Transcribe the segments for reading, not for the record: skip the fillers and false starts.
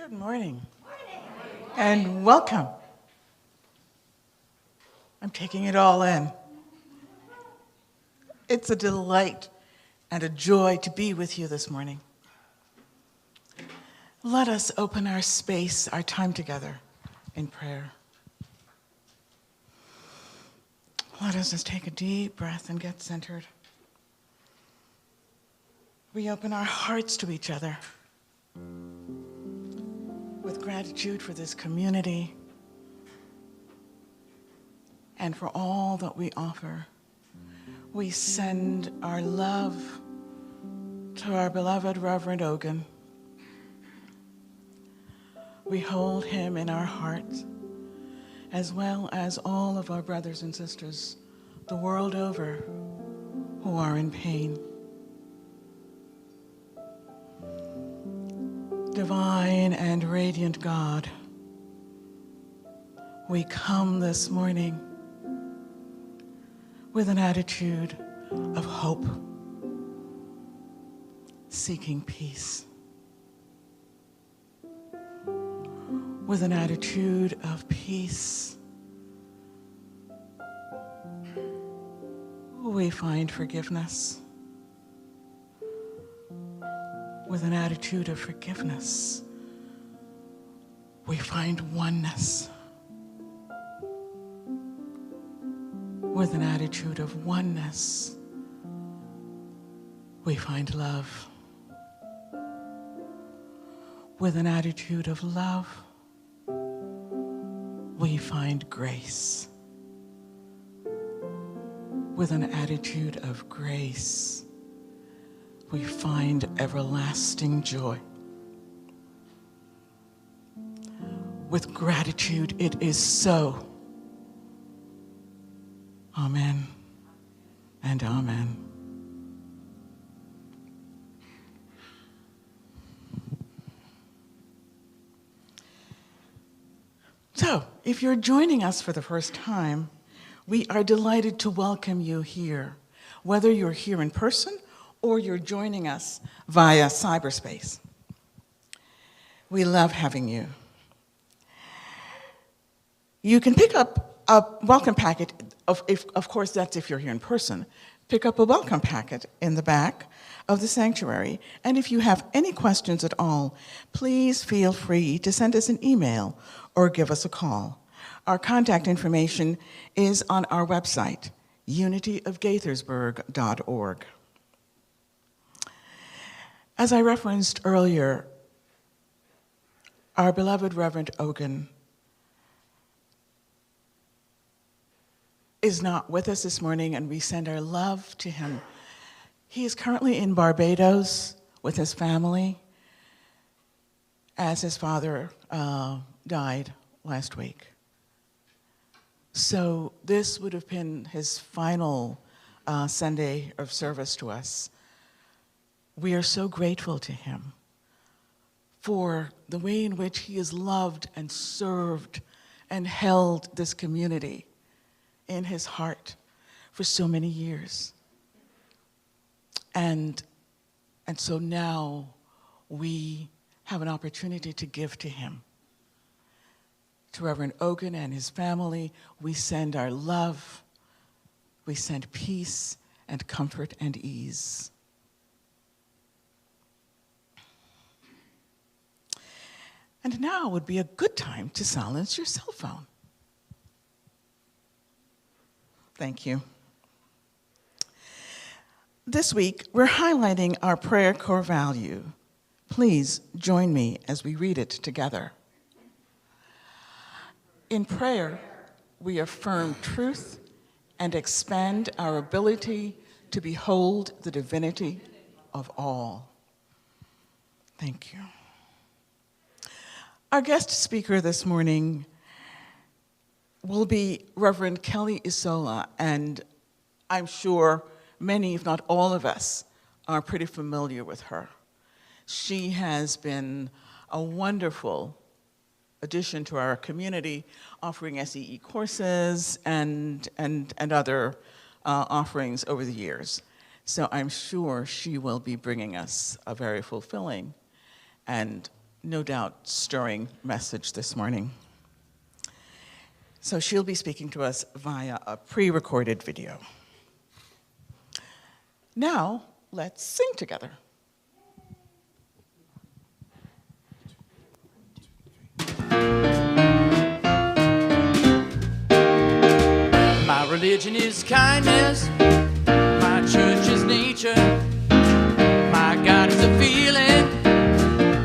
Good morning. And welcome. I'm taking it all in. It's a delight and a joy to be with you this morning. Let us open our space, our time together in prayer. Let us just take a deep breath and get centered. We open our hearts to each other with gratitude for this community and for all that we offer. We send our love to our beloved Reverend Ogun. We hold him in our hearts, as well as all of our brothers and sisters the world over who are in pain. Divine and radiant God, we come this morning with an attitude of hope, seeking peace, with an attitude of peace. We find forgiveness. With an attitude of forgiveness, we find oneness. With an attitude of oneness, we find love. With an attitude of love, we find grace. With an attitude of grace, we find everlasting joy. With gratitude, it is so. Amen and amen. So, if you're joining us for the first time, we are delighted to welcome you here, whether you're here in person or you're joining us via cyberspace. We love having you. You can pick up a welcome packet, of course that's if you're here in person. Pick up a welcome packet in the back of the sanctuary. And if you have any questions at all, please feel free to send us an email or give us a call. Our contact information is on our website, unityofgaithersburg.org. As I referenced earlier, our beloved Reverend Ogun is not with us this morning, and we send our love to him. He is currently in Barbados with his family, as his father died last week. So this would have been his final Sunday of service to us. We are so grateful to him for the way in which he has loved and served and held this community in his heart for so many years. And so now we have an opportunity to give to him. To Reverend Ogun and his family, we send our love, we send peace and comfort and ease. And now would be a good time to silence your cell phone. Thank you. This week, we're highlighting our prayer core value. Please join me as we read it together. In prayer, we affirm truth and expand our ability to behold the divinity of all. Thank you. Our guest speaker this morning will be Reverend Kelly Isola, and I'm sure many, if not all of us, are pretty familiar with her. She has been a wonderful addition to our community, offering SEE courses and other offerings over the years. So I'm sure she will be bringing us a very fulfilling and no doubt, stirring message this morning. So she'll be speaking to us via a pre-recorded video. Now, let's sing together. My religion is kindness, my church is nature, my God is a feeling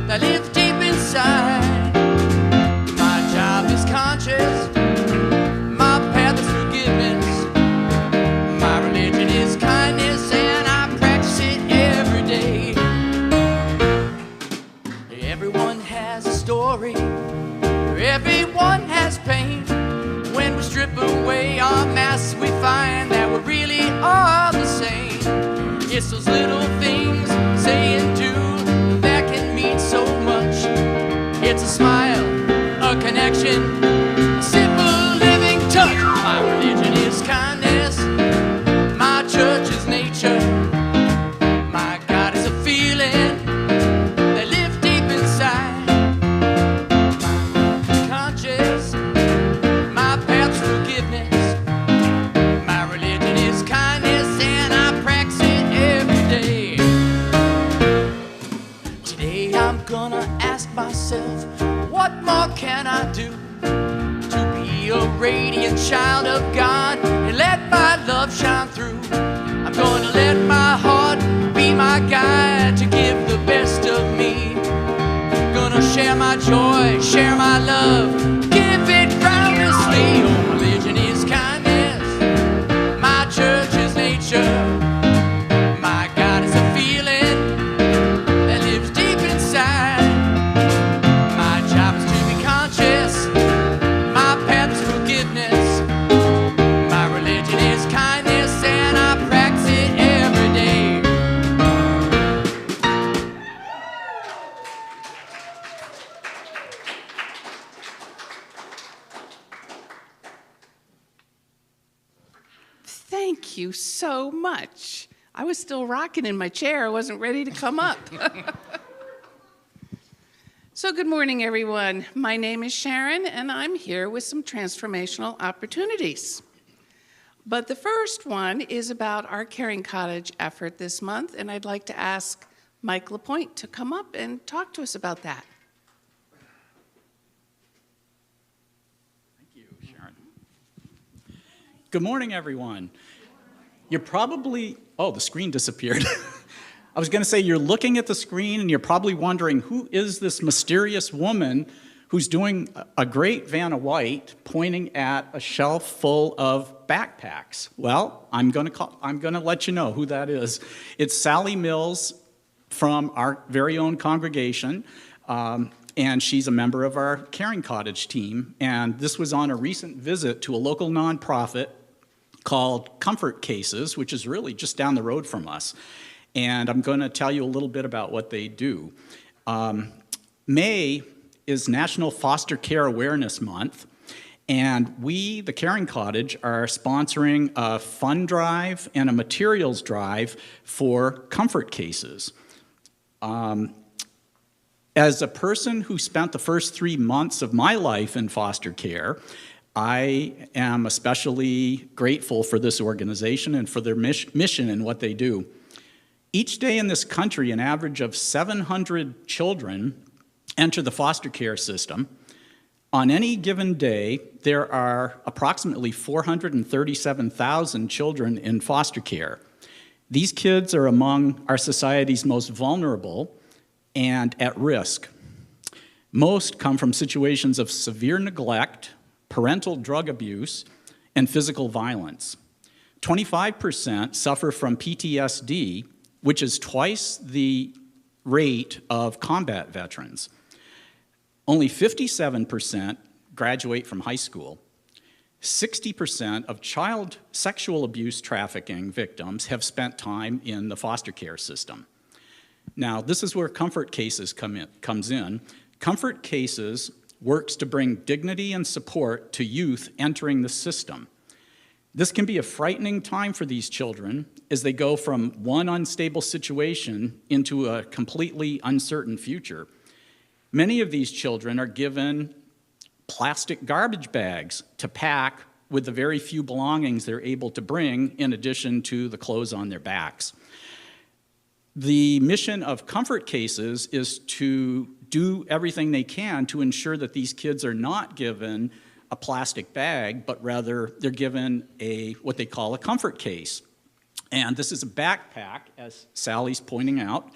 that lives deep inside. My job is conscious, my path is forgiveness. My religion is kindness and I practice it every day. Everyone has a story, everyone has pain. When we strip away our masks, we find that we really are the same. It's those little things, say and do, that can mean so much. It's a smile, a connection, a simple living touch. My religion is kindness, my church is nature, my God is a feeling that lives deep inside. Conscious, my path's forgiveness. My religion is kindness and I practice it every day. Today I'm gonna ask myself, what more can I do to be a radiant child of God and let my love shine through? I'm gonna let my heart be my guide to give the best of me. Gonna share my joy, share my love, give it groundlessly. Oh, religion is kindness, my church is nature, my God is a feeling that lives deep inside. My job is to be conscious, my path is forgiveness. My religion is kindness and I practice it every day. Thank you so much. I was still rocking in my chair. I wasn't ready to come up. So good morning, everyone. My name is Sharon, and I'm here with some transformational opportunities. But the first one is about our Caring Cottage effort this month, and I'd like to ask Mike LaPointe to come up and talk to us about that. Thank you, Sharon. Good morning, everyone. You're probably, oh, the screen disappeared. I was going to say, you're looking at the screen and you're probably wondering, who is this mysterious woman who's doing a great Vanna White pointing at a shelf full of backpacks? Well, I'm going to let you know who that is. It's Sally Mills from our very own congregation. And she's a member of our Caring Cottage team. And this was on a recent visit to a local nonprofit called Comfort Cases, which is really just down the road from us. And I'm going to tell you a little bit about what they do. May is National Foster Care Awareness Month. And we, the Caring Cottage, are sponsoring a fund drive and a materials drive for Comfort Cases. As a person who spent the first 3 months of my life in foster care, I am especially grateful for this organization and for their mission and what they do. Each day in this country, an average of 700 children enter the foster care system. On any given day, there are approximately 437,000 children in foster care. These kids are among our society's most vulnerable and at risk. Most come from situations of severe neglect, parental drug abuse, and physical violence. 25% suffer from PTSD, which is twice the rate of combat veterans. Only 57% graduate from high school. 60% of child sexual abuse trafficking victims have spent time in the foster care system. Now, this is where Comfort Cases comes in. Comfort Cases works to bring dignity and support to youth entering the system. This can be a frightening time for these children as they go from one unstable situation into a completely uncertain future. Many of these children are given plastic garbage bags to pack with the very few belongings they're able to bring in addition to the clothes on their backs. The mission of comfort cases is to do everything they can to ensure that these kids are not given a plastic bag, but rather they're given what they call a comfort case. And this is a backpack, as Sally's pointing out,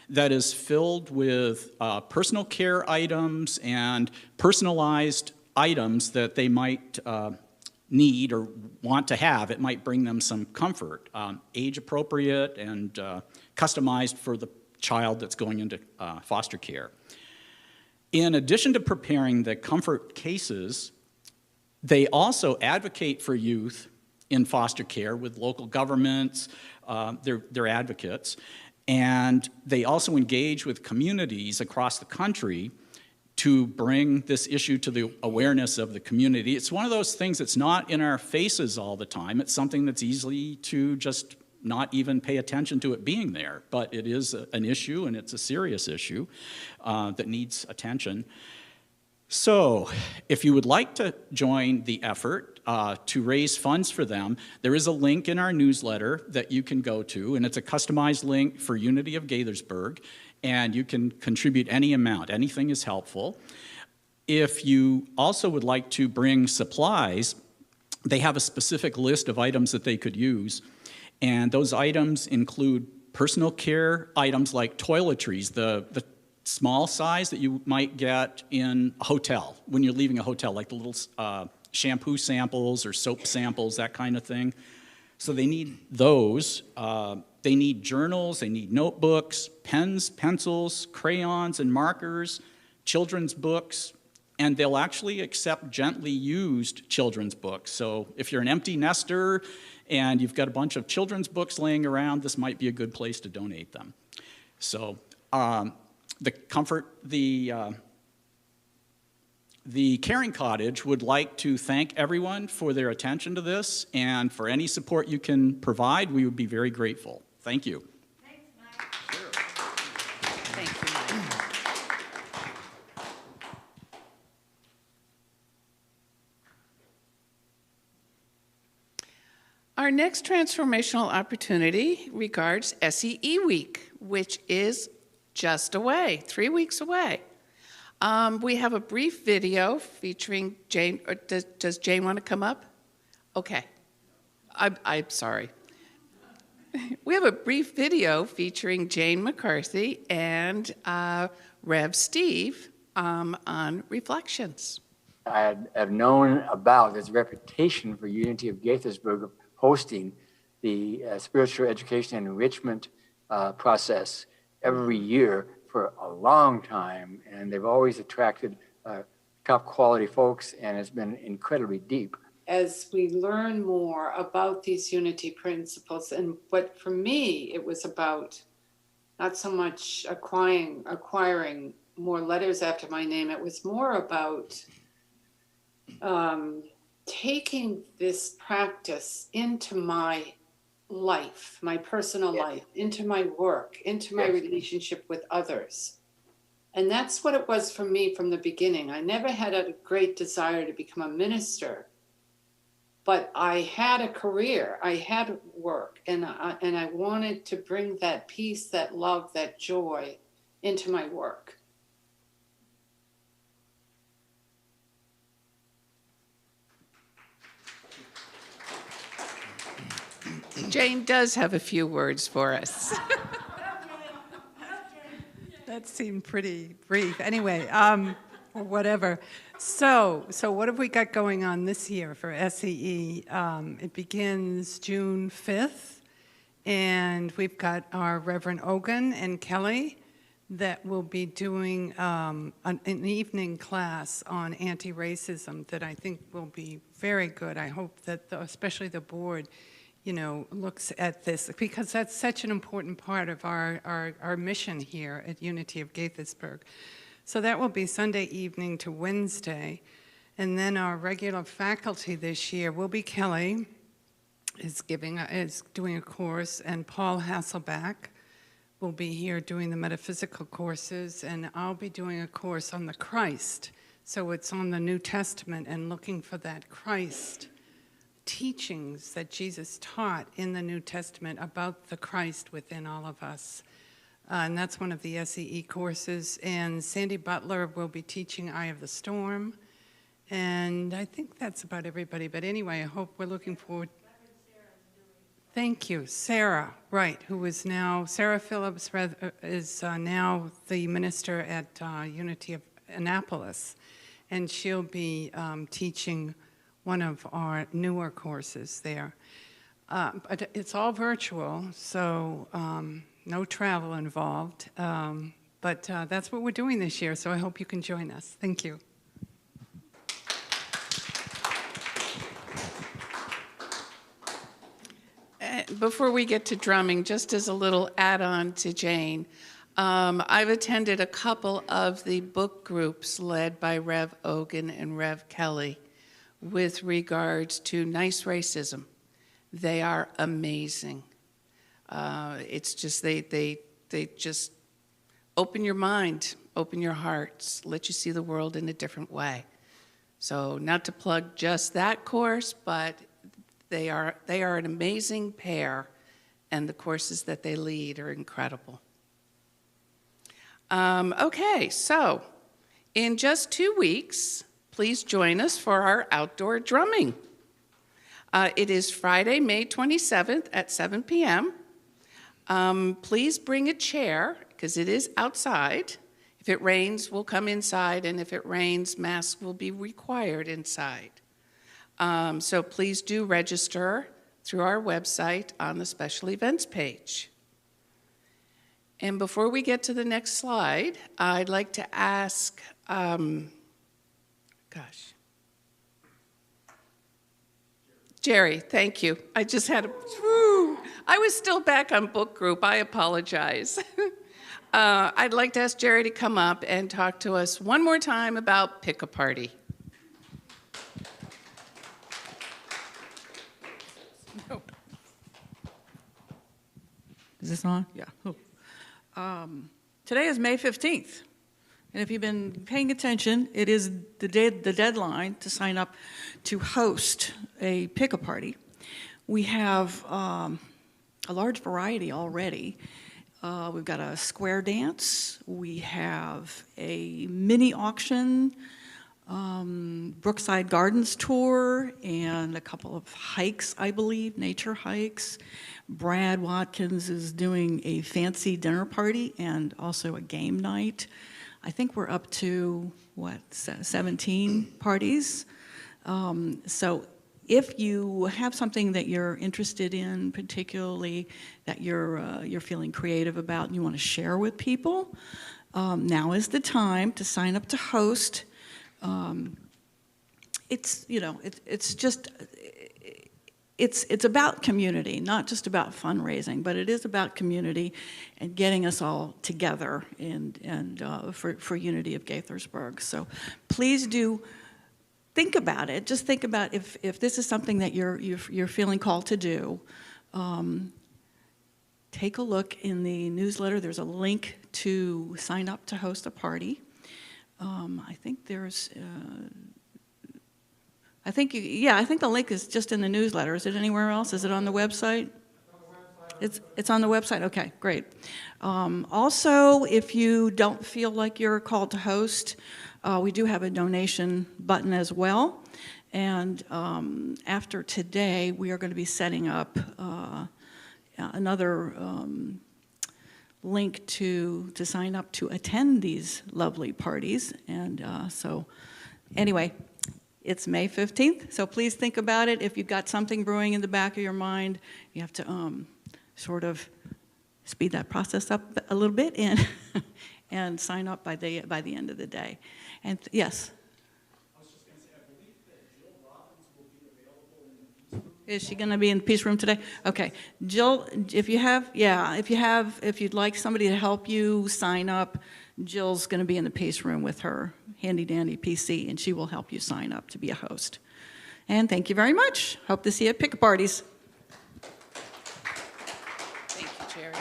that is filled with personal care items and personalized items that they might need or want to have. It might bring them some comfort, age appropriate and customized for the child that's going into foster care. In addition to preparing the comfort cases, they also advocate for youth in foster care with local governments, they're advocates, and they also engage with communities across the country to bring this issue to the awareness of the community. It's one of those things that's not in our faces all the time. It's something that's easy to just not even pay attention to it being there, but it is an issue, and it's a serious issue that needs attention. So, if you would like to join the effort to raise funds for them, there is a link in our newsletter that you can go to, and it's a customized link for Unity of Gaithersburg, and you can contribute any amount. Anything is helpful. If you also would like to bring supplies, they have a specific list of items that they could use, and those items include personal care items like toiletries, the small size that you might get in a hotel, when you're leaving a hotel, like the little shampoo samples or soap samples, that kind of thing. So they need those. They need journals, they need notebooks, pens, pencils, crayons and markers, children's books, and they'll actually accept gently used children's books. So if you're an empty nester and you've got a bunch of children's books laying around, this might be a good place to donate them. So the Caring Cottage would like to thank everyone for their attention to this, and for any support you can provide, we would be very grateful. Thank you. Thanks, Mike. Sure. Thank you, Mike. Our next transformational opportunity regards SEE Week, which is just away, 3 weeks away. We have a brief video featuring Jane. Does Jane want to come up? Okay. I'm sorry. We have a brief video featuring Jane McCarthy and Rev Steve on reflections. I have known about this reputation for Unity of Gaithersburg of hosting the spiritual education and enrichment process every year for a long time, and they've always attracted top quality folks, and it's been incredibly deep. As we learn more about these unity principles, and what for me it was about, not so much acquiring more letters after my name, it was more about taking this practice into my life, my personal life, into my work, into my relationship with others. And that's what it was for me from the beginning. I never had a great desire to become a minister, but I had a career, I had work, and I wanted to bring that peace, that love, that joy into my work. Jane does have a few words for us. That seemed pretty brief. Anyway, or whatever. So what have we got going on this year for SEE? It begins June 5th, and we've got our Reverend Ogun and Kelly that will be doing an evening class on anti-racism that I think will be very good. I hope that especially the board looks at this, because that's such an important part of our mission here at Unity of Gaithersburg. So that will be Sunday evening to Wednesday. And then our regular faculty this year will be Kelly, is doing a course, and Paul Hasselback will be here doing the metaphysical courses, and I'll be doing a course on the Christ. So it's on the New Testament and looking for that Christ teachings that Jesus taught in the New Testament about the Christ within all of us. And that's one of the SEE courses. And Sandy Butler will be teaching Eye of the Storm. And I think that's about everybody. But anyway, I hope we're looking forward. Thank you. Sarah, right, who is now, Sarah Phillips is now the minister at Unity of Annapolis. And she'll be teaching one of our newer courses there. But it's all virtual, so no travel involved. But that's what we're doing this year, so I hope you can join us. Thank you. Before we get to drumming, just as a little add-on to Jane, I've attended a couple of the book groups led by Rev Ogun and Rev Kelly with regards to nice racism. They are amazing. It's just, they just open your mind, open your hearts, let you see the world in a different way. So not to plug just that course, but they are an amazing pair, and the courses that they lead are incredible. Okay, so in just 2 weeks, please join us for our outdoor drumming. It is Friday, May 27th at 7 p.m. Please bring a chair, because it is outside. If it rains, we'll come inside, and if it rains, masks will be required inside. So please do register through our website on the special events page. And before we get to the next slide, I'd like to ask, Jerry, thank you. I just had I was still back on book group. I apologize. I'd like to ask Jerry to come up and talk to us one more time about Pick a Party. Is this on? Yeah. Today is May 15th. And if you've been paying attention, it is the deadline to sign up to host a pick-a-party. We have a large variety already. We've got a square dance. We have a mini auction, Brookside Gardens tour, and a couple of hikes, I believe, nature hikes. Brad Watkins is doing a fancy dinner party and also a game night. I think we're up to, 17 parties. So if you have something that you're interested in, particularly that you're feeling creative about and you want to share with people, now is the time to sign up to host. It's about community, not just about fundraising, but it is about community and getting us all together and for Unity of Gaithersburg. So please do think about it. Just think about if this is something that you're feeling called to do. Take a look in the newsletter. There's a link to sign up to host a party. I think there's. I think the link is just in the newsletter. Is it anywhere else? Is it on the website? It's on the website. Okay, great. Also, if you don't feel like you're called to host, we do have a donation button as well. And after today, we are going to be setting up another link to sign up to attend these lovely parties. And so, anyway. It's May 15th, so please think about it. If you've got something brewing in the back of your mind, you have to sort of speed that process up a little bit and sign up by the end of the day. And yes? I was just going to say, I believe that Jill Robbins will be available in the peace room. Is she going to be in the peace room today? Okay. Jill, if you'd like somebody to help you sign up, Jill's going to be in the peace room with her handy-dandy PC, and she will help you sign up to be a host. And thank you very much. Hope to see you at pick-a-parties. Thank you, Jerry.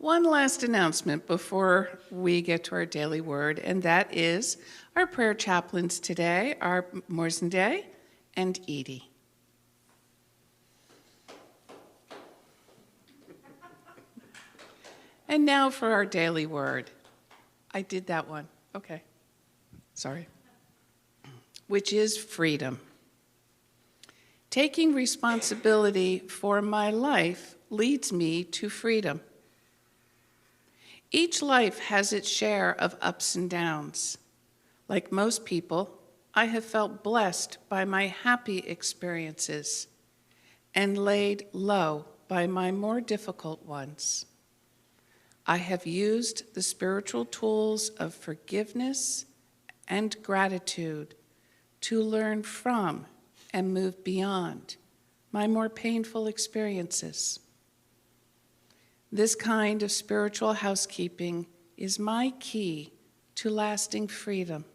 One last announcement before we get to our daily word, and that is our prayer chaplains today are Morsende and Edie. And now for our daily word. I did that one. Okay. Sorry. Which is freedom. Taking responsibility for my life leads me to freedom. Each life has its share of ups and downs. Like most people, I have felt blessed by my happy experiences and laid low by my more difficult ones. I have used the spiritual tools of forgiveness and gratitude to learn from and move beyond my more painful experiences. This kind of spiritual housekeeping is my key to lasting freedom.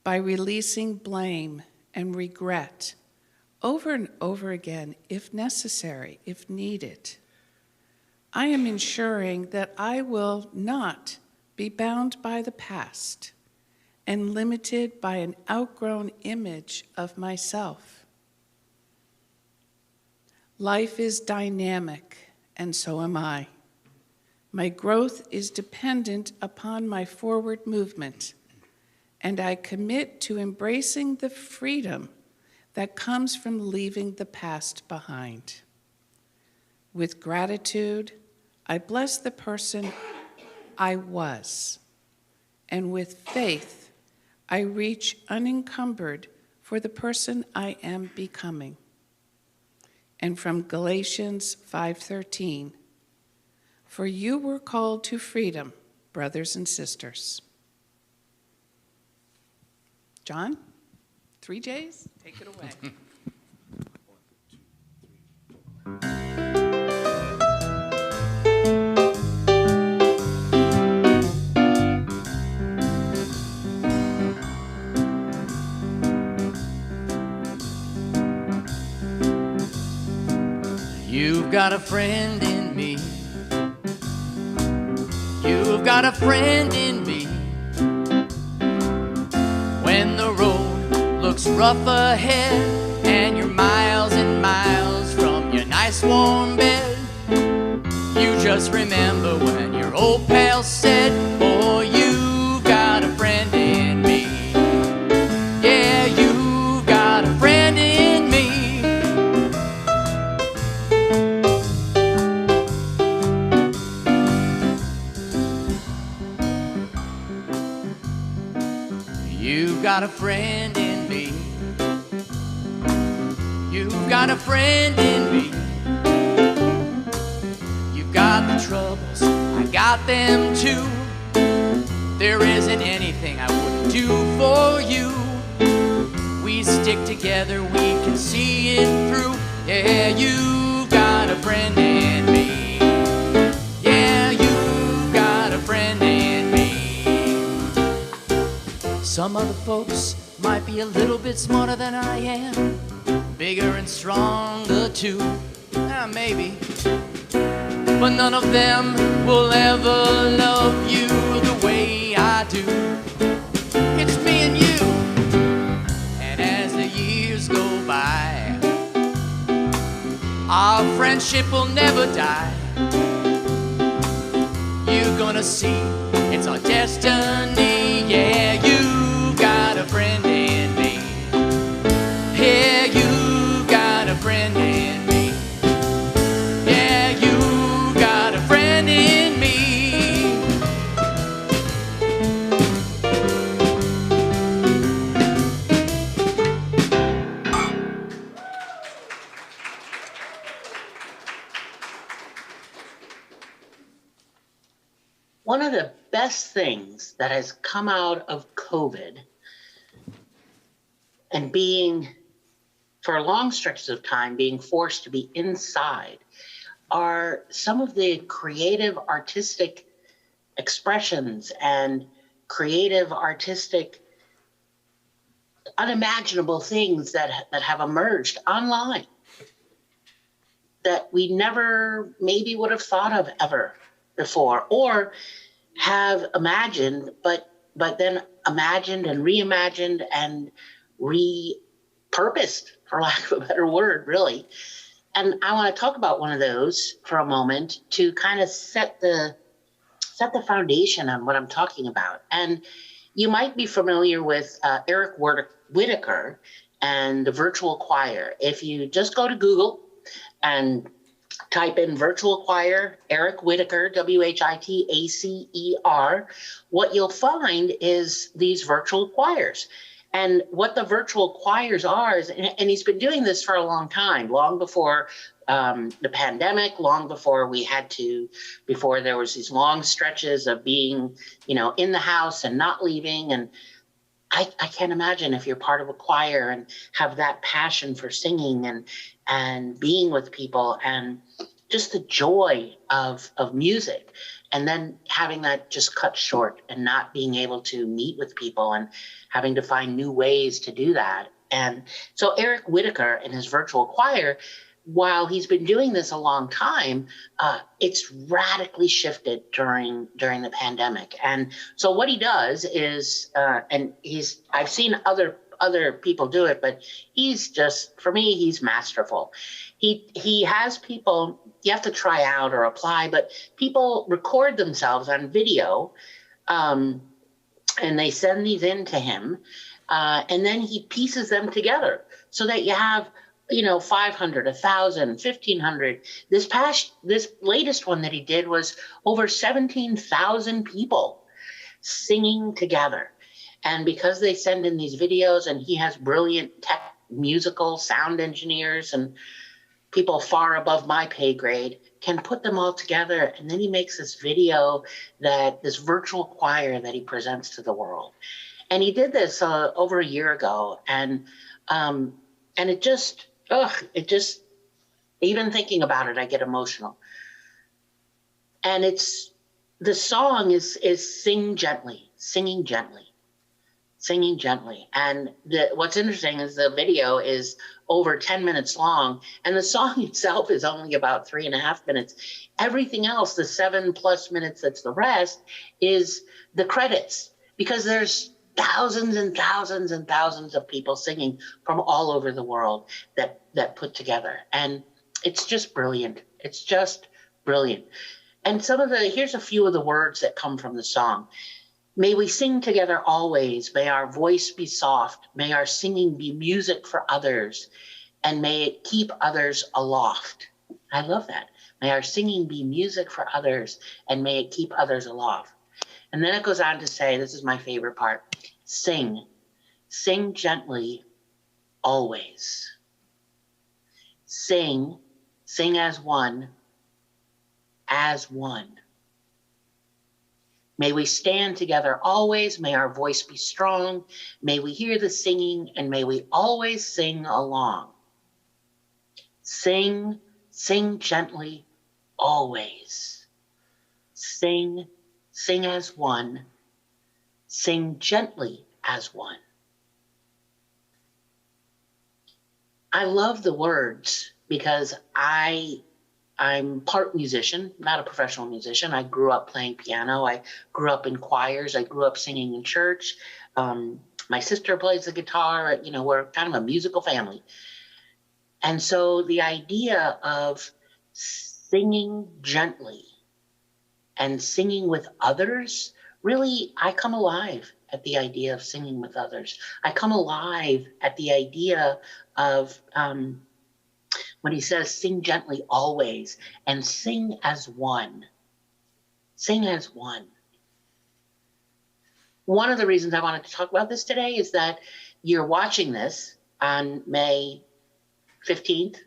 By releasing blame and regret over and over again, if necessary, if needed, I am ensuring that I will not be bound by the past and limited by an outgrown image of myself. Life is dynamic, and so am I. My growth is dependent upon my forward movement, and I commit to embracing the freedom that comes from leaving the past behind. With gratitude, I bless the person I was, and with faith, I reach unencumbered for the person I am becoming. And from Galatians 5:13, for you were called to freedom, brothers and sisters. John, 3 J's, take it away. You've got a friend in me. You've got a friend in me. When the road looks rough ahead and you're miles and miles from your nice warm bed, you just remember when your old pal said, "Oh, you've got a friend in me." Yeah, you've got a friend in me. You've got a friend in me. You've got a friend in me. You've got the troubles, I got them too. There isn't anything I wouldn't do for you. We stick together, we can see it through. Yeah, you've got a friend in me. Yeah, you've got a friend in me. Some other folks might be a little bit smarter than I am, bigger and stronger too, maybe. But none of them will ever love you the way I do. It's me and you. And as the years go by, our friendship will never die. You're gonna see it's our destiny. Yeah, you've got a friend in me. Yeah, you've got a friend in me. Yeah, you've got a friend in me. One of the best things that has come out of COVID and being, for long stretches of time, being forced to be inside are some of the creative artistic expressions and creative artistic unimaginable things that have emerged online. that we never maybe would have thought of ever before, or have imagined, but then imagined and reimagined and repurposed, for lack of a better word, really. And I want to talk about one of those for a moment to kind of set the foundation on what I'm talking about. And you might be familiar with Eric Whitaker and the virtual choir. If you just go to Google and type in virtual choir, Eric Whitaker, Whitacer, what you'll find is these virtual choirs. And what the virtual choirs are is, and he's been doing this for a long time, long before the pandemic, long before before there was these long stretches of being, in the house and not leaving. And I can't imagine if you're part of a choir and have that passion for singing and being with people and just the joy of music, and then having that just cut short and not being able to meet with people and having to find new ways to do that. And so Eric Whitaker and his virtual choir, while he's been doing this a long time, it's radically shifted during the pandemic. And so what he does is, I've seen other people do it, but for me, he's masterful. He has people, you have to try out or apply, but people record themselves on video, and they send these in to him, and then he pieces them together so that you have 500, 1,000, 1,500. This latest one that he did was over 17,000 people singing together. And because they send in these videos, and he has brilliant musical sound engineers and people far above my pay grade can put them all together. And then he makes this video, this virtual choir that he presents to the world. And he did this over a year ago. And it just, even thinking about it, I get emotional. And the song is Sing Gently, Singing Gently, Singing Gently. And what's interesting is the video is over 10 minutes long, and the song itself is only about 3.5 minutes. Everything else, the 7+ minutes that's the rest, is the credits, because there's thousands and thousands and thousands of people singing from all over the world that put together. And it's just brilliant. It's just brilliant. And here's a few of the words that come from the song. May we sing together always. May our voice be soft. May our singing be music for others, and may it keep others aloft. I love that. May our singing be music for others, and may it keep others aloft. And then it goes on to say, this is my favorite part, sing gently always. Sing as one, as one. May we stand together always. May our voice be strong. May we hear the singing, and may we always sing along. Sing gently always. Sing as one. Sing gently as one. I love the words because I'm part musician, not a professional musician. I grew up playing piano. I grew up in choirs. I grew up singing in church. My sister plays the guitar. We're kind of a musical family. And so the idea of singing gently and singing with others, really, I come alive at the idea of singing with others. I come alive at the idea of when he says, sing gently always, and sing as one. Sing as one. One of the reasons I wanted to talk about this today is that you're watching this on May 15th,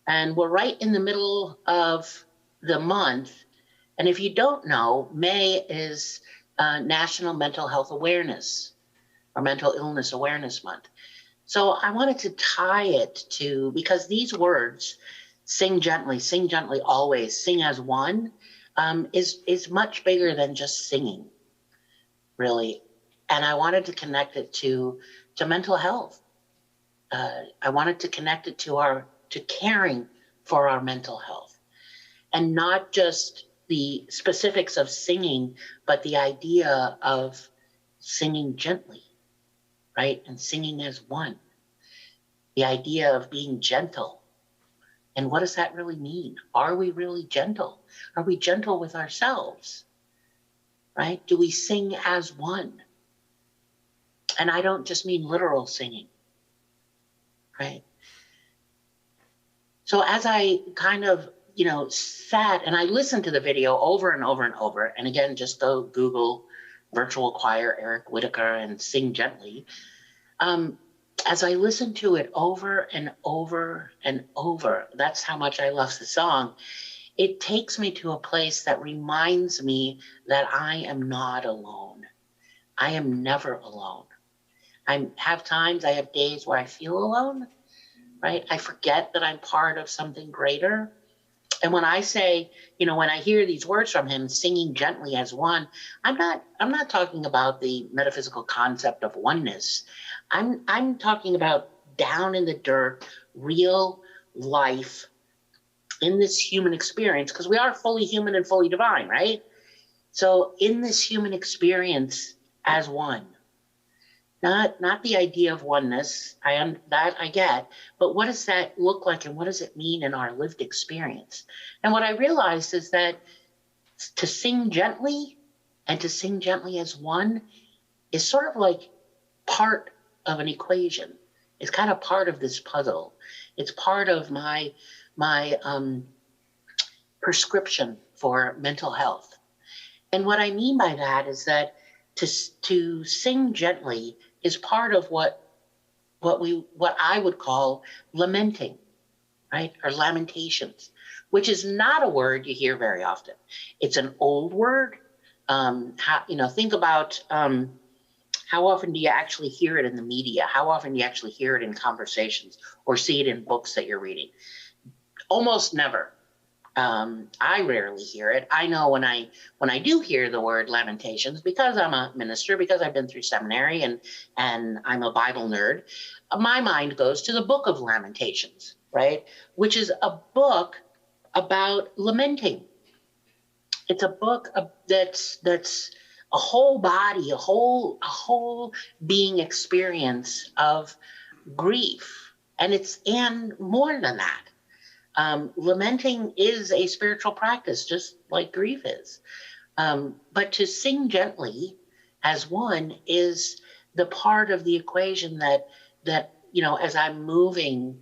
and we're right in the middle of the month. And if you don't know, May is National Mental Health Awareness, or Mental Illness Awareness Month. So I wanted to tie it to, because these words, sing gently always, sing as one, is much bigger than just singing, really. And I wanted to connect it to mental health. I wanted to connect it to caring for our mental health. And not just the specifics of singing, but the idea of singing gently, right? And singing as one. The idea of being gentle. And what does that really mean? Are we really gentle? Are we gentle with ourselves? Right? Do we sing as one? And I don't just mean literal singing, right? So as I kind of, sat and I listened to the video over and over and over, and again, just go Google virtual choir Eric Whitaker and sing gently. As I listened to it over and over and over, that's how much I love the song. It takes me to a place that reminds me that I am not alone. I am never alone. I have days where I feel alone, right? I forget that I'm part of something greater. And when I say, when I hear these words from him, singing gently as one, I'm not talking about the metaphysical concept of oneness. I'm talking about down in the dirt, real life in this human experience, because we are fully human and fully divine, right? So in this human experience as one, not the idea of oneness, that I get, but what does that look like and what does it mean in our lived experience? And what I realized is that to sing gently and to sing gently as one is sort of like part of an equation. It's kind of part of this puzzle. It's part of my prescription for mental health. And what I mean by that is that to sing gently is part of what I would call lamenting, right? Or lamentations, which is not a word you hear very often. It's an old word. Think about how often do you actually hear it in the media? How often do you actually hear it in conversations or see it in books that you're reading? Almost never. I rarely hear it. I know when I do hear the word lamentations, because I'm a minister, because I've been through seminary and I'm a Bible nerd, my mind goes to the Book of Lamentations, right? Which is a book about lamenting. It's a book that's a whole body, a whole being experience of grief, and more than that. Lamenting is a spiritual practice, just like grief is. But to sing gently as one is the part of the equation that as I'm moving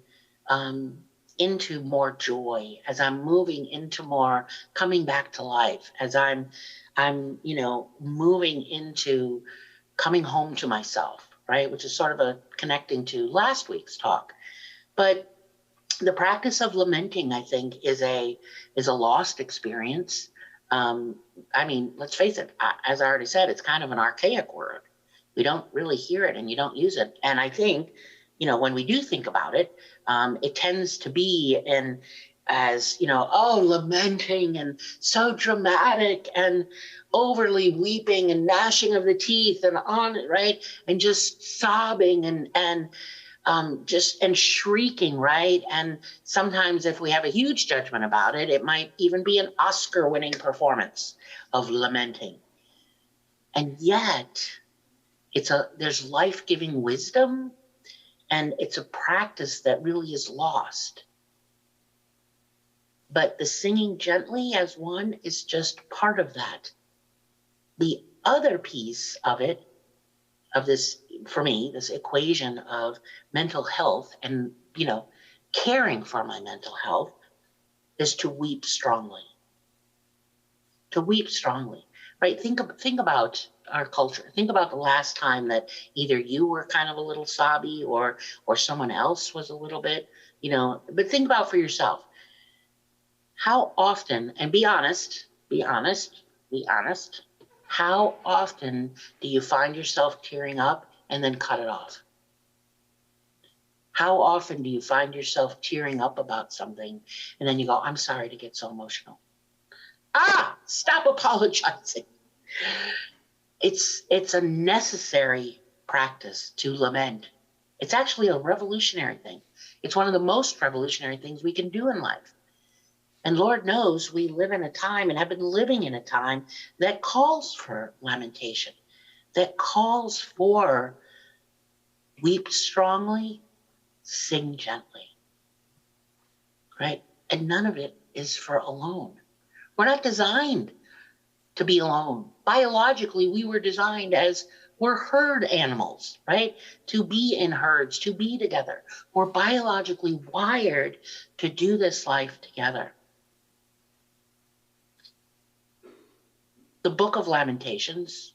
into more joy, as I'm moving into more coming back to life, as I'm moving into coming home to myself, right? Which is sort of a connecting to last week's talk. But the practice of lamenting, I think, is a lost experience. Let's face it, as I already said, it's kind of an archaic word. We don't really hear it and you don't use it. And I think, when we do think about it, it tends to be lamenting and so dramatic and overly weeping and gnashing of the teeth and on, right? And just sobbing and shrieking, right? And sometimes if we have a huge judgment about it, it might even be an Oscar-winning performance of lamenting. And yet, there's life-giving wisdom, and it's a practice that really is lost. But the singing gently as one is just part of that. The other piece of it, of this, for me, this equation of mental health and, caring for my mental health is to weep strongly. To weep strongly, right? Think about our culture. Think about the last time that either you were kind of a little sobby or someone else was a little bit, but think about for yourself. How often, and be honest, how often do you find yourself tearing up and then cut it off? How often do you find yourself tearing up about something and then you go, I'm sorry to get so emotional? Stop apologizing. It's a necessary practice to lament. It's actually a revolutionary thing. It's one of the most revolutionary things we can do in life. And Lord knows we live in a time and have been living in a time that calls for lamentation, that calls for weep strongly, sing gently, right? And none of it is for alone. We're not designed to be alone. Biologically, we were designed as we're herd animals, right? To be in herds, to be together. We're biologically wired to do this life together. The Book of Lamentations,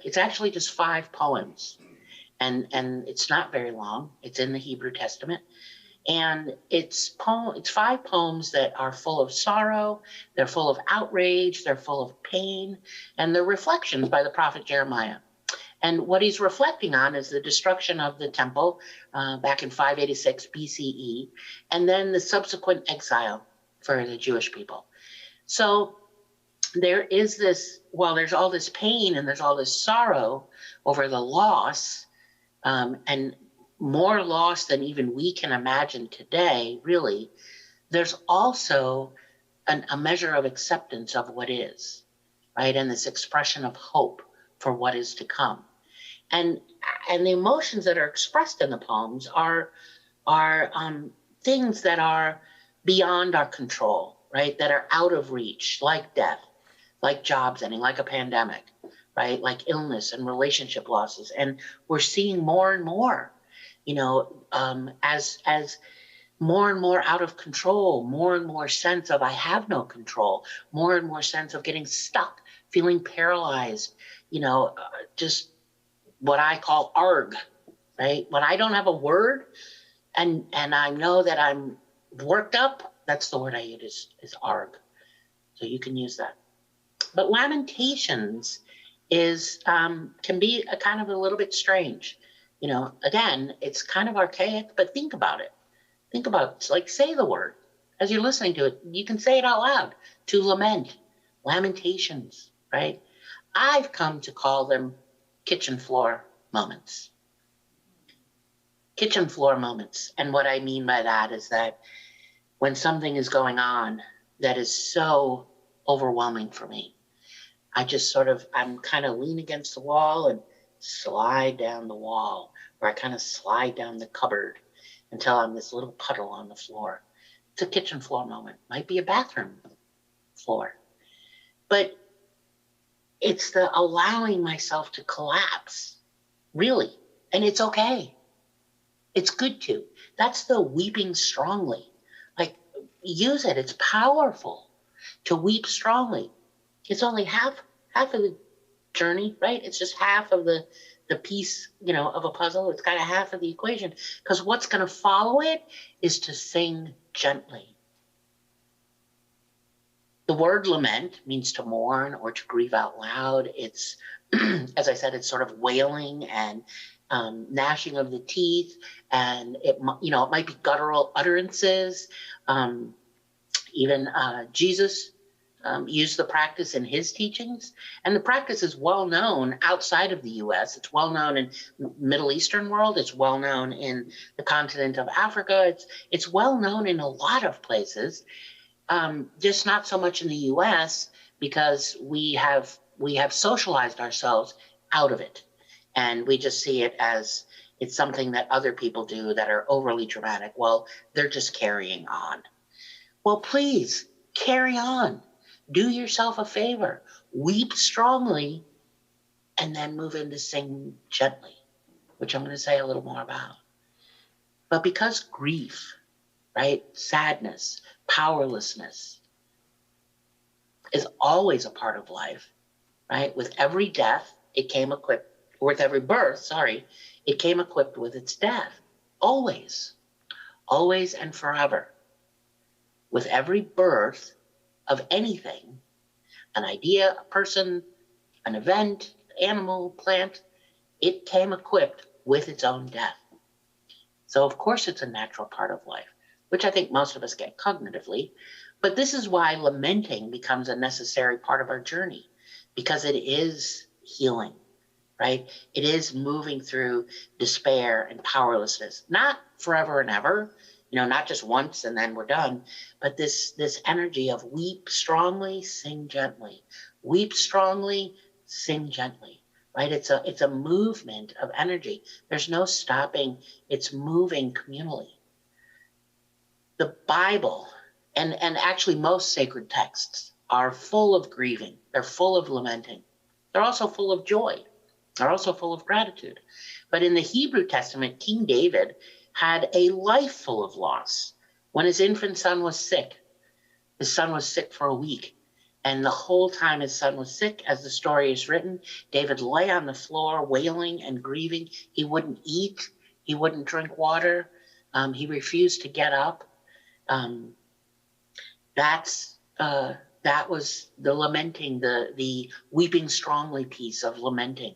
it's actually just 5 poems, and it's not very long. It's in the Hebrew Testament. And it's 5 poems that are full of sorrow, they're full of outrage, they're full of pain, and they're reflections by the prophet Jeremiah. And what he's reflecting on is the destruction of the temple back in 586 BCE, and then the subsequent exile for the Jewish people. So there is this, while there's all this pain and there's all this sorrow over the loss, and more loss than even we can imagine today, really, there's also a measure of acceptance of what is, right? And this expression of hope for what is to come. And the emotions that are expressed in the poems are things that are beyond our control, right? That are out of reach, like death, like jobs ending, like a pandemic, right? Like illness and relationship losses. And we're seeing more and more, you know, as more and more out of control, more and more sense of I have no control, more and more sense of getting stuck, feeling paralyzed, you know, just what I call arg, right? When I don't have a word and I know that I'm worked up, that's the word I use is arg. So you can use that. But Lamentations is can be a kind of a little bit strange. You know, again, it's kind of archaic, but think about it. Think about it. Like, say the word. As you're listening to it, you can say it out loud. To lament, lamentations, right? I've come to call them kitchen floor moments. Kitchen floor moments. And what I mean by that is that when something is going on that is so overwhelming for me, I'm kind of lean against the wall and slide down the wall, or I kind of slide down the cupboard until I'm this little puddle on the floor. It's a kitchen floor moment. Might be a bathroom floor. But it's the allowing myself to collapse, really. And it's okay. It's good to. That's the weeping strongly. Like, use it. It's powerful to weep strongly. It's only half of the journey, right? It's just half of the piece, you know, of a puzzle. It's kind of half of the equation, because what's going to follow it is to sing gently. The word lament means to mourn or to grieve out loud. It's, as I said, it's sort of wailing and gnashing of the teeth, and it might be guttural utterances. Even Jesus used the practice in his teachings, and the practice is well known outside of the U.S. It's well known in Middle Eastern world. It's well known in the continent of Africa. It's well known in a lot of places, just not so much in the U.S. because we have socialized ourselves out of it, and we just see it as it's something that other people do that are overly dramatic. Well, they're just carrying on. Well, please carry on. Do yourself a favor, weep strongly, and then move into sing gently, which I'm going to say a little more about. But because grief, right, sadness, powerlessness is always a part of life, right? With every death, it came equipped, or with every birth, it came equipped with its death. Always, always and forever. With every birth of anything, an idea, a person, an event, animal, plant, it came equipped with its own death. So of course it's a natural part of life, which I think most of us get cognitively, but this is why lamenting becomes a necessary part of our journey, because it is healing, right? It is moving through despair and powerlessness, not forever and ever. not just once and then we're done, but this energy of weep strongly, sing gently. Weep strongly, sing gently. Right? It's a movement of energy. There's no stopping. It's moving communally. The Bible and actually most sacred texts are full of grieving. They're full of lamenting. They're also full of joy. They're also full of gratitude. But in the Hebrew Testament, King David had a life full of loss. When his infant son was sick, his son was sick for a week. And the whole time his son was sick, as the story is written, David lay on the floor wailing and grieving. He wouldn't eat. He wouldn't drink water. He refused to get up. That was the lamenting, the weeping strongly piece of lamenting.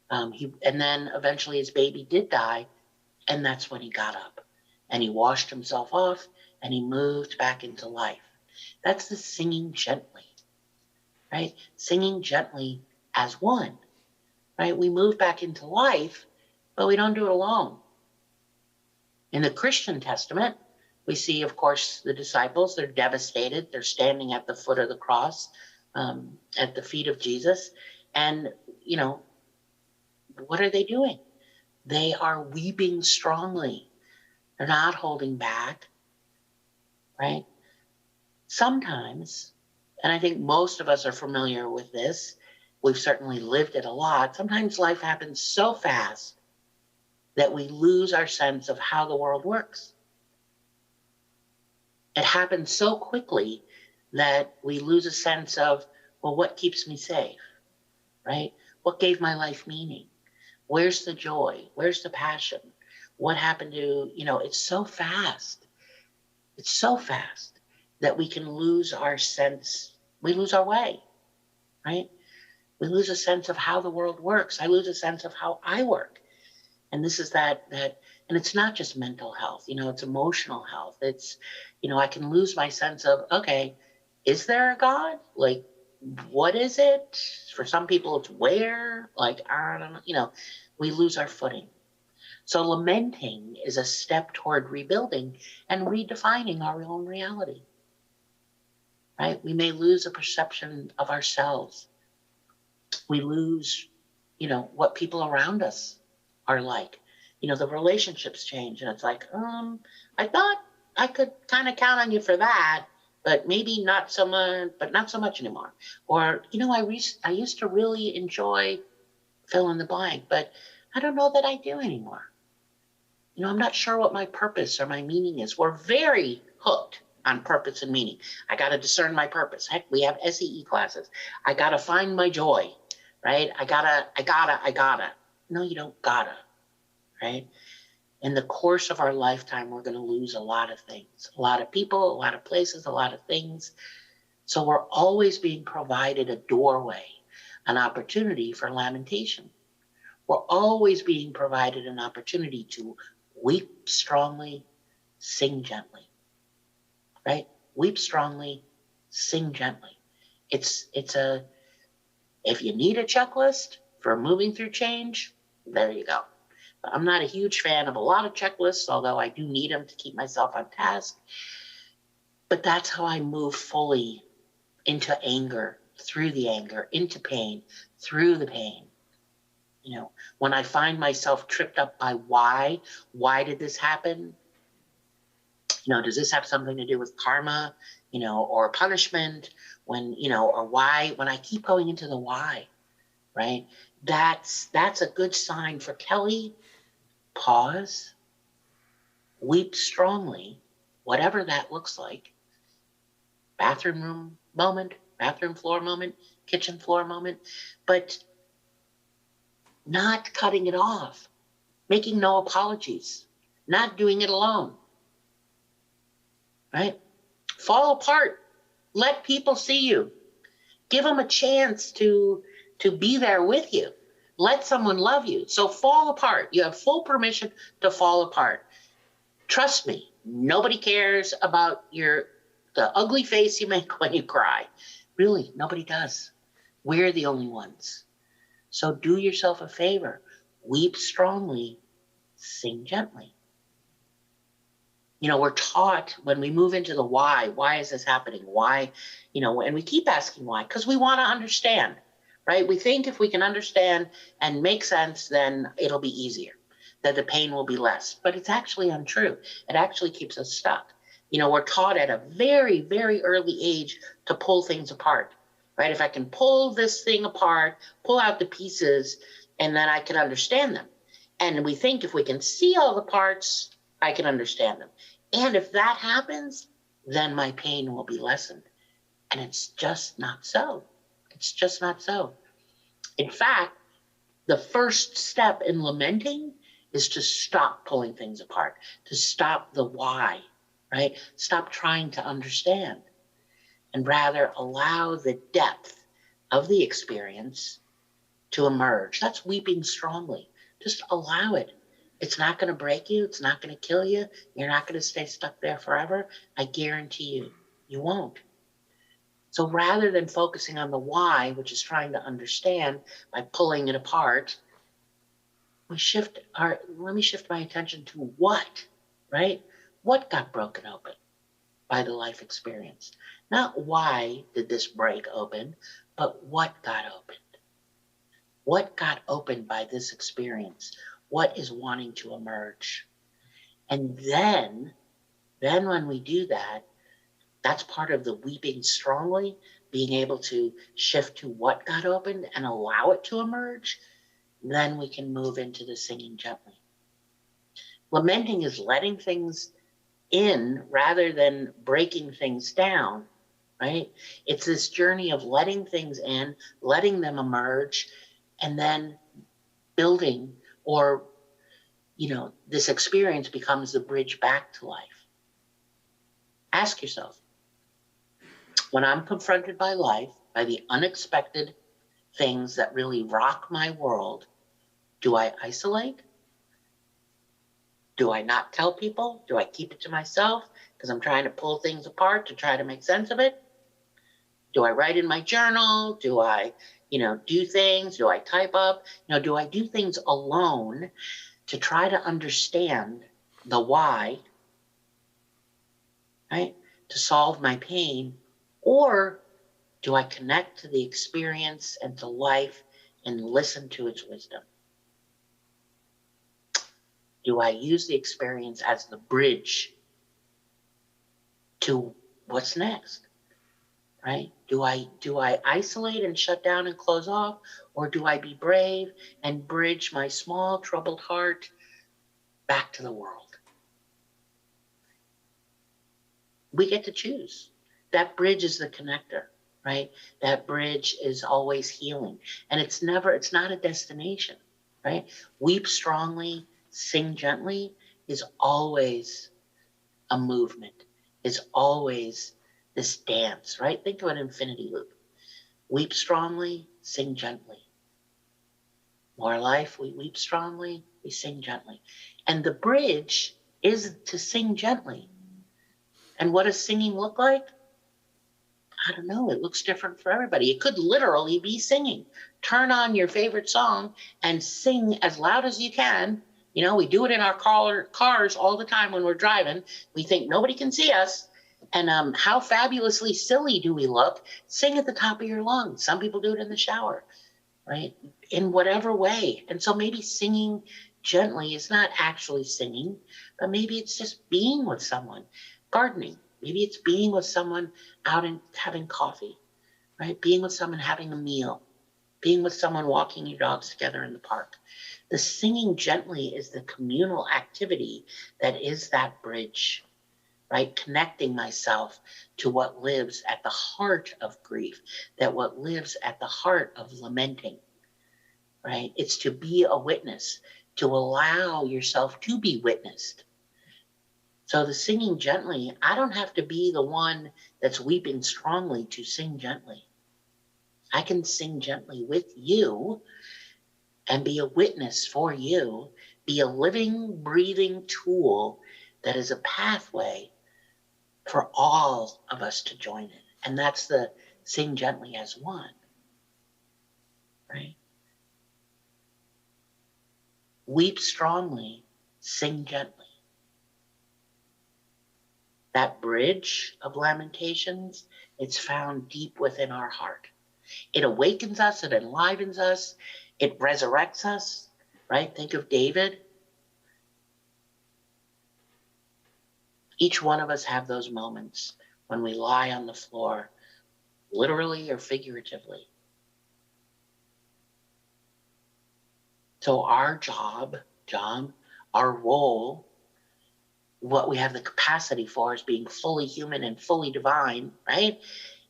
And then eventually his baby did die, and that's when he got up. And he washed himself off, and he moved back into life. That's the singing gently, right? Singing gently as one, right? We move back into life, but we don't do it alone. In the Christian Testament, we see, of course, the disciples. They're devastated. They're standing at the foot of the cross, at the feet of Jesus. And, what are they doing? They are weeping strongly. They're not holding back, right? Sometimes, and I think most of us are familiar with this, we've certainly lived it a lot, sometimes life happens so fast that we lose our sense of how the world works. It happens so quickly that we lose a sense of, well, what keeps me safe, right? What gave my life meaning? Where's the joy? Where's the passion? What happened to, it's so fast. It's so fast that we can lose our sense, we lose our way, right? We lose a sense of how the world works. I lose a sense of how I work. And this is that, and it's not just mental health, it's emotional health. It's, I can lose my sense of, okay, is there a God? Like, what is it? For some people, it's where, like, I don't know, we lose our footing. So lamenting is a step toward rebuilding and redefining our own reality. Right? We may lose a perception of ourselves. We lose, what people around us are like. The relationships change, and it's like, I thought I could kind of count on you for that, but maybe not so much, but not so much anymore. Or, I used to really enjoy fill in the blank, but I don't know that I do anymore. I'm not sure what my purpose or my meaning is. We're very hooked on purpose and meaning. I got to discern my purpose. Heck, we have SEE classes. I got to find my joy, right? I gotta. No, you don't gotta, right? In the course of our lifetime, we're going to lose a lot of things, a lot of people, a lot of places, a lot of things. So we're always being provided a doorway, an opportunity for lamentation. We're always being provided an opportunity to weep strongly, sing gently. Right? Weep strongly, sing gently. If you need a checklist for moving through change, there you go. I'm not a huge fan of a lot of checklists, although I do need them to keep myself on task. But that's how I move fully into anger, through the anger, into pain, through the pain. When I find myself tripped up by why did this happen? Does this have something to do with karma, or punishment? Or why? When I keep going into the why, right? That's a good sign for Kelly. Pause, weep strongly, whatever that looks like. Bathroom room moment, bathroom floor moment, kitchen floor moment, but not cutting it off, making no apologies, not doing it alone. Right? Fall apart. Let people see you. Give them a chance to be there with you. Let someone love you. So fall apart. You have full permission to fall apart. Trust me, nobody cares about the ugly face you make when you cry. Really, nobody does. We're the only ones. So do yourself a favor. Weep strongly, sing gently. We're taught when we move into the why is this happening? Why, and we keep asking why, because we want to understand, right? We think if we can understand and make sense, then it'll be easier, that the pain will be less. But it's actually untrue. It actually keeps us stuck. We're taught at a very, very early age to pull things apart, right? If I can pull this thing apart, pull out the pieces, and then I can understand them. And we think if we can see all the parts, I can understand them. And if that happens, then my pain will be lessened. And it's just not so. It's just not so. In fact, the first step in lamenting is to stop pulling things apart, to stop the why, right? Stop trying to understand, and rather allow the depth of the experience to emerge. That's weeping strongly. Just allow it. It's not going to break you. It's not going to kill you. You're not going to stay stuck there forever. I guarantee you, you won't. So rather than focusing on the why, which is trying to understand by pulling it apart, let me shift my attention to what, right? What got broken open by the life experience? Not why did this break open, but what got opened? What got opened by this experience? What is wanting to emerge? And then when we do that, that's part of the weeping strongly, being able to shift to what got opened and allow it to emerge. Then we can move into the singing gently. Lamenting is letting things in rather than breaking things down, right? It's this journey of letting things in, letting them emerge, and then building, or, this experience becomes the bridge back to life. Ask yourself, when I'm confronted by life, by the unexpected things that really rock my world, do I isolate? Do I not tell people? Do I keep it to myself because I'm trying to pull things apart to try to make sense of it? Do I write in my journal? Do I, do things? Do I type up? Do I do things alone to try to understand the why, right? To solve my pain? Or do I connect to the experience and to life and listen to its wisdom? Do I use the experience as the bridge to what's next, right? Do I isolate and shut down and close off, or do I be brave and bridge my small troubled heart back to the world? We get to choose. That bridge is the connector, right? That bridge is always healing, and it's not a destination, right? Weep strongly, sing gently is always a movement, is always this dance, right? Think of an infinity loop. Weep strongly, sing gently. More life, we weep strongly, we sing gently. And the bridge is to sing gently. And what does singing look like? I don't know. It looks different for everybody. It could literally be singing. Turn on your favorite song and sing as loud as you can. We do it in our cars all the time when we're driving. We think nobody can see us. And how fabulously silly do we look? Sing at the top of your lungs. Some people do it in the shower, right? In whatever way. And so maybe singing gently is not actually singing, but maybe it's just being with someone. Gardening. Maybe it's being with someone out and having coffee, right? Being with someone having a meal. Being with someone walking your dogs together in the park. The singing gently is the communal activity that is that bridge, right? Connecting myself to what lives at the heart of grief, that what lives at the heart of lamenting, right? It's to be a witness, to allow yourself to be witnessed. So the singing gently, I don't have to be the one that's weeping strongly to sing gently. I can sing gently with you and be a witness for you, be a living, breathing tool that is a pathway for all of us to join in. And that's the sing gently as one, right? Weep strongly, sing gently. That bridge of Lamentations, it's found deep within our heart. It awakens us, it enlivens us, it resurrects us, right? Think of David. Each one of us have those moments when we lie on the floor, literally or figuratively. So our job, our role, what we have the capacity for as being fully human and fully divine, right,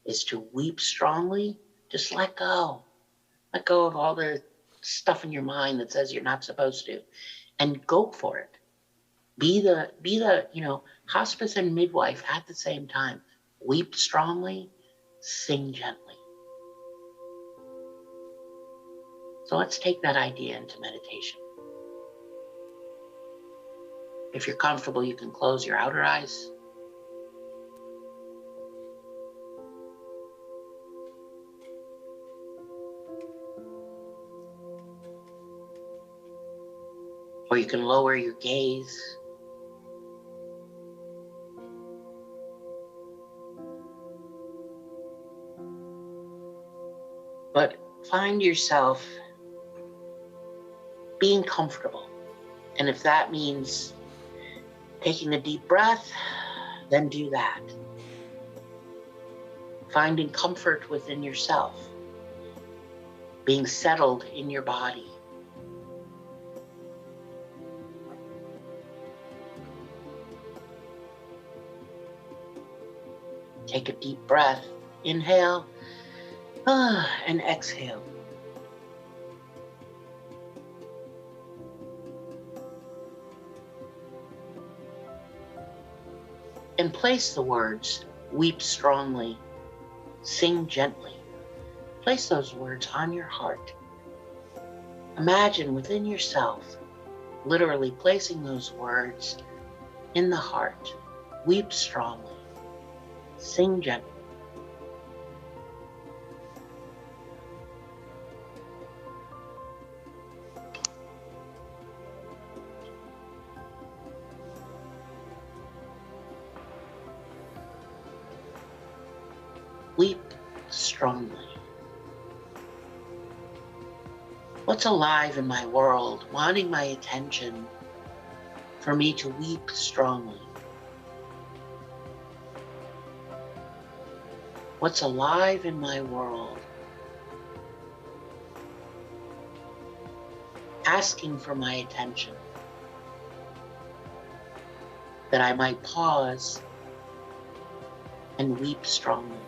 is to weep strongly. Just let go. Let go of all the stuff in your mind that says you're not supposed to, and go for it. Be the hospice and midwife at the same time. Weep strongly, sing gently. So let's take that idea into meditation. If you're comfortable, you can close your outer eyes. Or you can lower your gaze. But find yourself being comfortable. And if that means taking a deep breath, then do that. Finding comfort within yourself. Being settled in your body. Take a deep breath. Inhale and exhale. And place the words, weep strongly, sing gently. Place those words on your heart. Imagine within yourself, literally placing those words in the heart. Weep strongly, sing gently. Weep strongly. What's alive in my world, wanting my attention, for me to weep strongly? What's alive in my world, asking for my attention, that I might pause and weep strongly?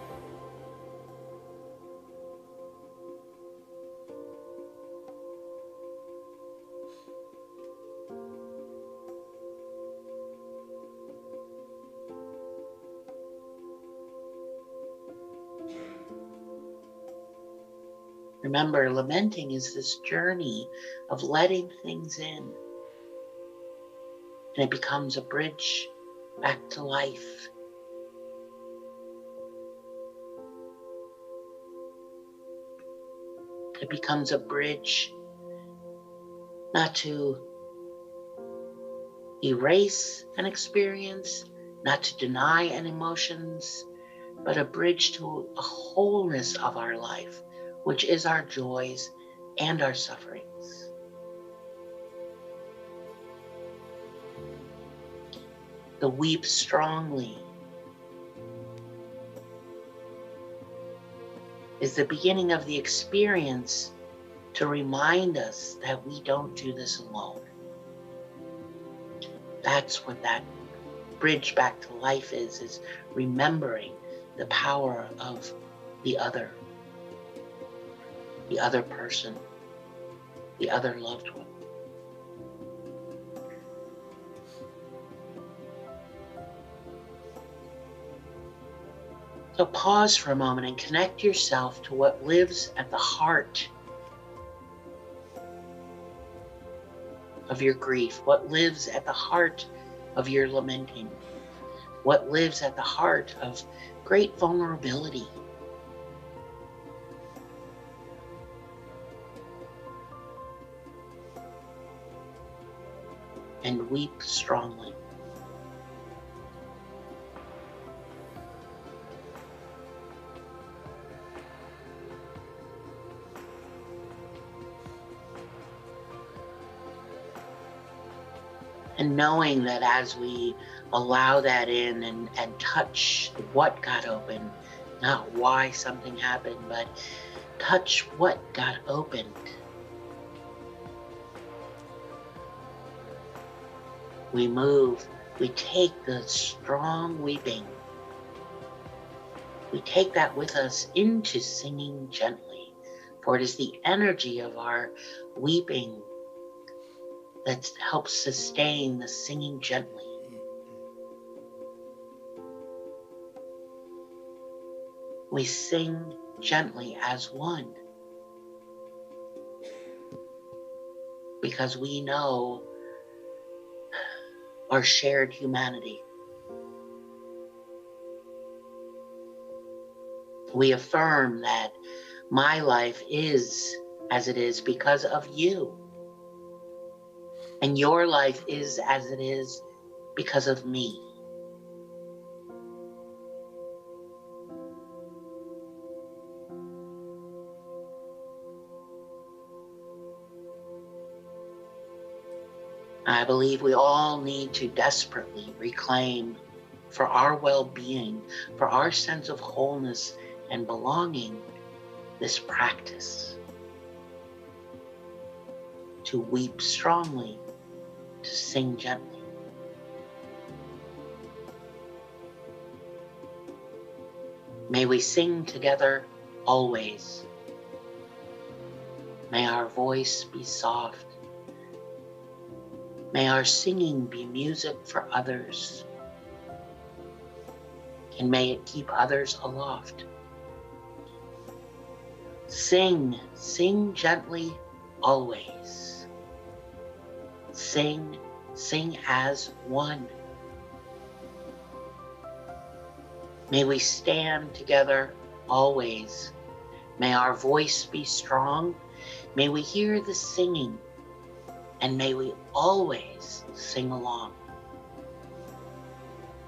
Remember, lamenting is this journey of letting things in. And it becomes a bridge back to life. It becomes a bridge not to erase an experience, not to deny an emotions, but a bridge to a wholeness of our life, which is our joys and our sufferings. The weep strongly is the beginning of the experience to remind us that we don't do this alone. That's what that bridge back to life is remembering the power of the other person, the other loved one. So pause for a moment and connect yourself to what lives at the heart of your grief, what lives at the heart of your lamenting, what lives at the heart of great vulnerability. And weep strongly. And knowing that as we allow that in and touch what got open, not why something happened, but touch what got opened. We move, we take the strong weeping, we take that with us into singing gently, for it is the energy of our weeping that helps sustain the singing gently. We sing gently as one because we know our shared humanity. We affirm that my life is as it is because of you, and your life is as it is because of me. I believe we all need to desperately reclaim, for our well-being, for our sense of wholeness and belonging, this practice to weep strongly, to sing gently. May we sing together always. May our voice be soft. May our singing be music for others, and may it keep others aloft. Sing, sing gently always. Sing, sing as one. May we stand together always. May our voice be strong. May we hear the singing, and may we always sing along.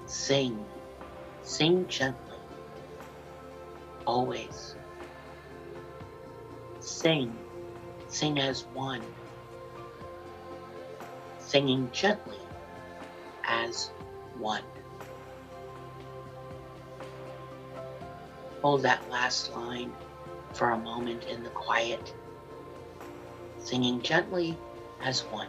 Sing, sing gently, always. Sing, sing as one. Singing gently as one. Hold that last line for a moment in the quiet. Singing gently as one.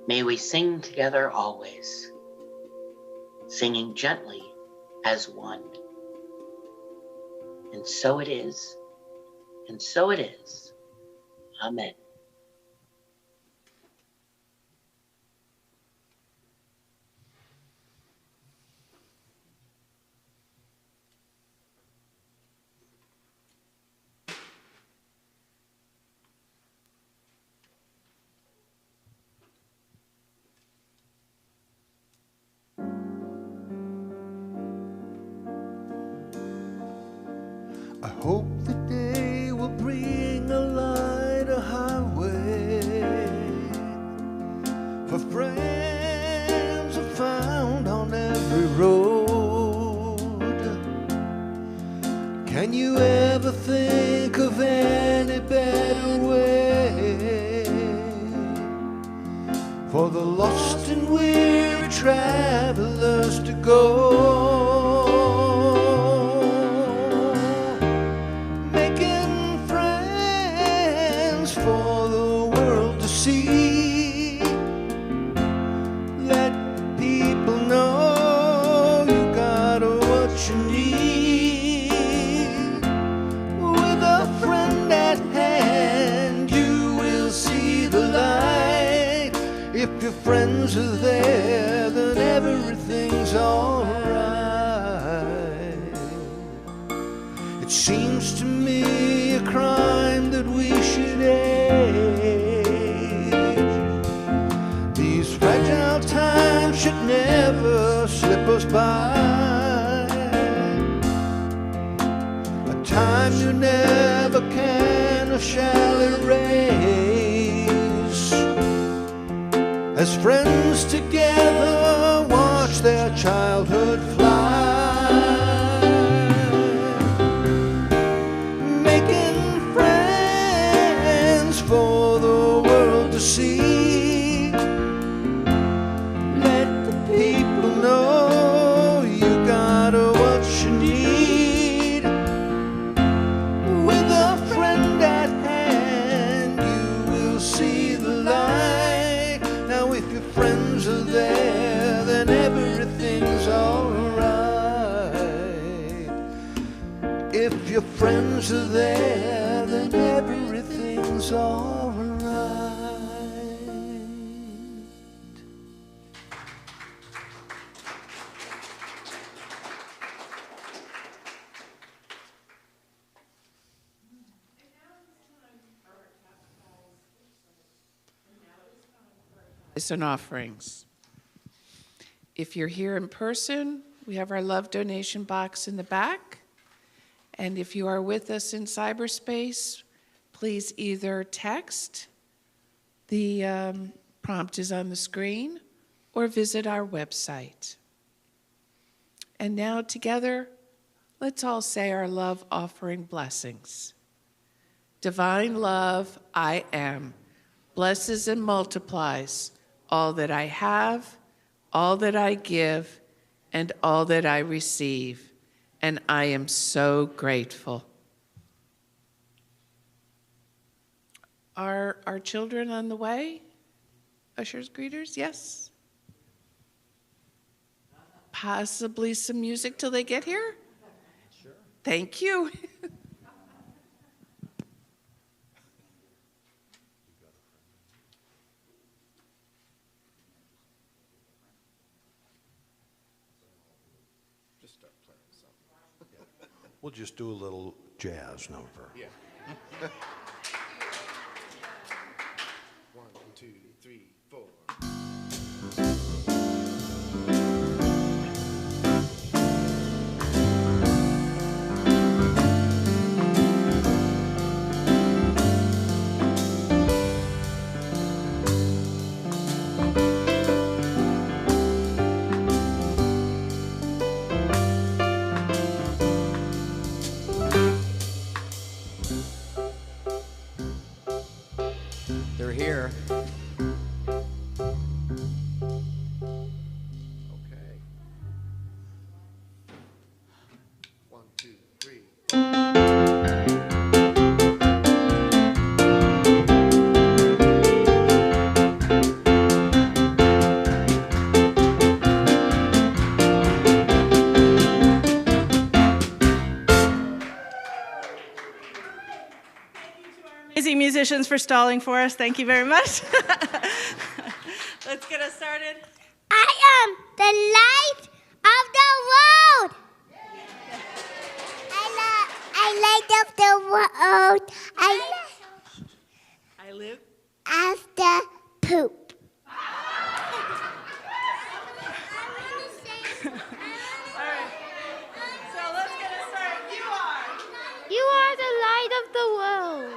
May we sing together always, singing gently as one. And so it is, and so it is. Amen. I hope the day will bring a lighter highway for friends are found on every road. Can you ever think of any better way for the lost and weary travelers to go? For the world to see, let people know you got what you need. With a friend at hand, you will see the light. If your friends are there, then everything's alright. It seems to me a crime that we should age. These fragile times should never by, a time you never can or shall erase, as friends together watch their childhood fly, making friends for the world to see. Let the people know you got what you need. With a friend at hand, you will see the light. Now if your friends are there, then everything's alright. If your friends are there, then everything's alright. And offerings. If you're here in person, we have our love donation box in the back. And if you are with us in cyberspace, please either text, the prompt is on the screen, or visit our website. And now together, let's all say our love offering blessings. Divine love, I am, blesses and multiplies all that I have, all that I give, and all that I receive, and I am so grateful. Are our children on the way? Ushers, greeters, yes? Possibly some music till they get here? Sure. Thank you. We'll just do a little jazz number. Yeah. 1, 2, 3, 4. They're here. Okay. 1, 2, 3. Amazing musicians for stalling for us. Thank you very much. Let's get us started. I am the light of the world. I light of the world. I live as the poop. So let's get us started. You are the light of the world.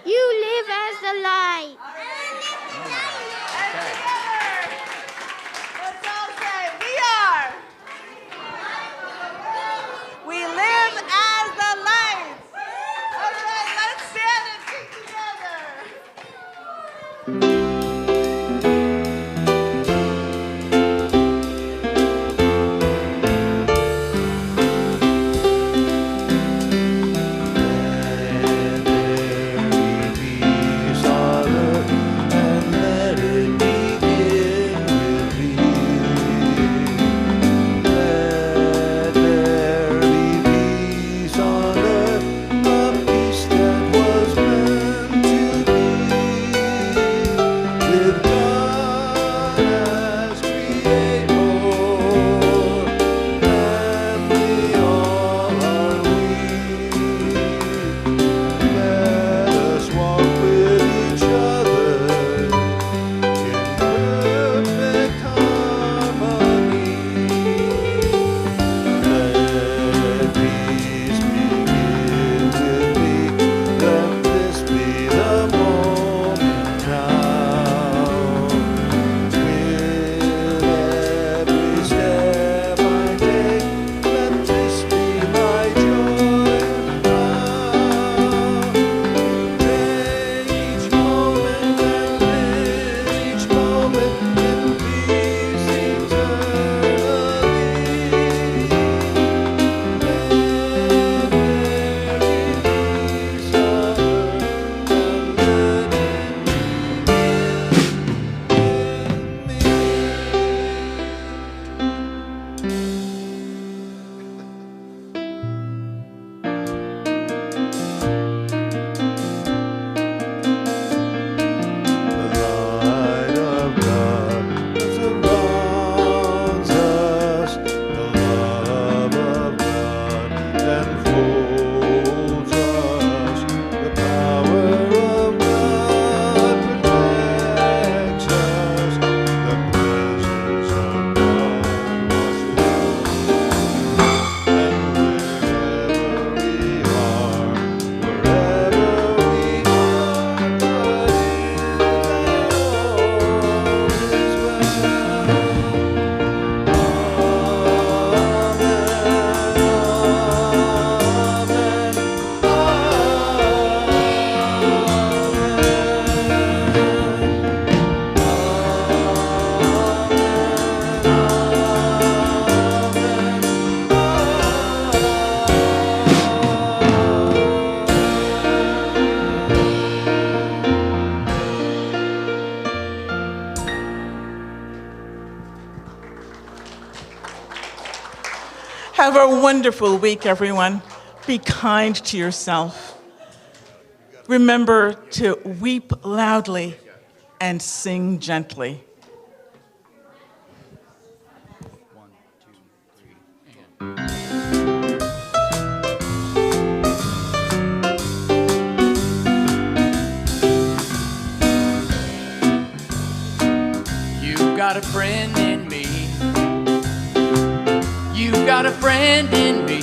You live as the light. And together, let's all say, we are. We live as the lights. Okay, let's stand and sing together. These are the Have a wonderful week, everyone. Be kind to yourself. Remember to weep loudly and sing gently. You've got a friend in me. You've got a friend in me.